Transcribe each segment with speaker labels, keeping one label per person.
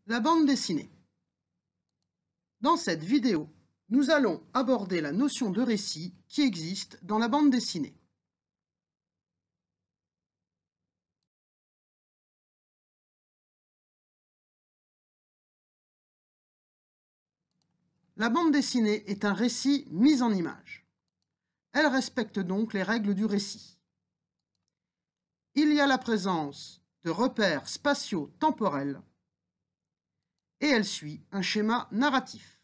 Speaker 1: La bande dessinée. Dans cette vidéo, nous allons aborder la notion de récit qui existe dans la bande dessinée. La bande dessinée est un récit mis en image. Elle respecte donc les règles du récit. Il y a la présence de repères spatio-temporels et elle suit un schéma narratif.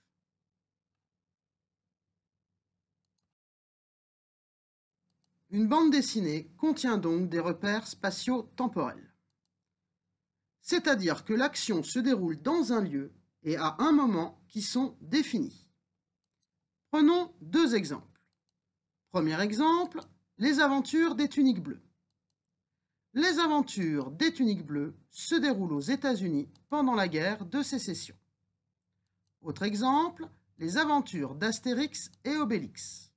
Speaker 1: Une bande dessinée contient donc des repères spatio-temporels. C'est-à-dire que l'action se déroule dans un lieu et à un moment qui sont définis. Prenons deux exemples. Premier exemple, les aventures des tuniques bleues. Les aventures des tuniques bleues se déroulent aux États-Unis pendant la guerre de Sécession. Autre exemple, les aventures d'Astérix et Obélix.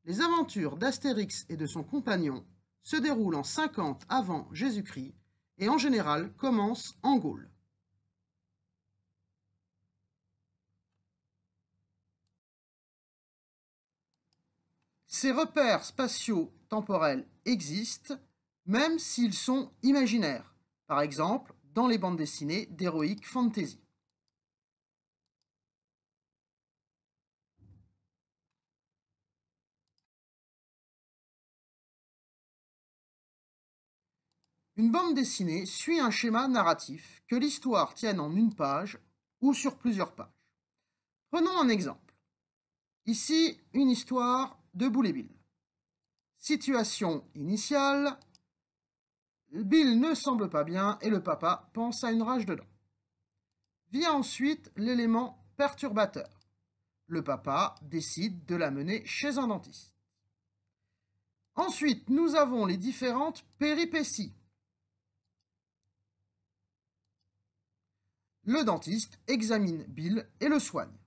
Speaker 1: Les aventures d'Astérix et de son compagnon se déroulent en 50 avant Jésus-Christ et en général commencent en Gaule. Ces repères spatio-temporels existent, même s'ils sont imaginaires, par exemple dans les bandes dessinées d'Heroic Fantasy. Une bande dessinée suit un schéma narratif, que l'histoire tienne en une page ou sur plusieurs pages. Prenons un exemple. Ici, une histoire de Boule et Bill. Situation initiale, Bill ne semble pas bien et le papa pense à une rage de dents. Vient ensuite l'élément perturbateur. Le papa décide de la mener chez un dentiste. Ensuite, nous avons les différentes péripéties. Le dentiste examine Bill et le soigne.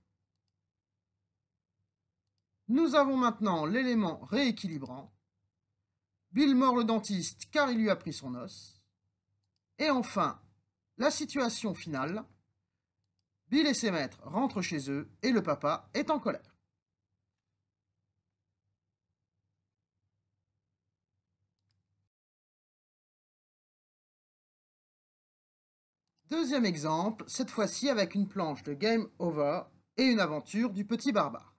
Speaker 1: Nous avons maintenant l'élément rééquilibrant. Bill mord le dentiste car il lui a pris son os. Et enfin, la situation finale. Bill et ses maîtres rentrent chez eux et le papa est en colère. Deuxième exemple, cette fois-ci avec une planche de Game Over et une aventure du petit barbare.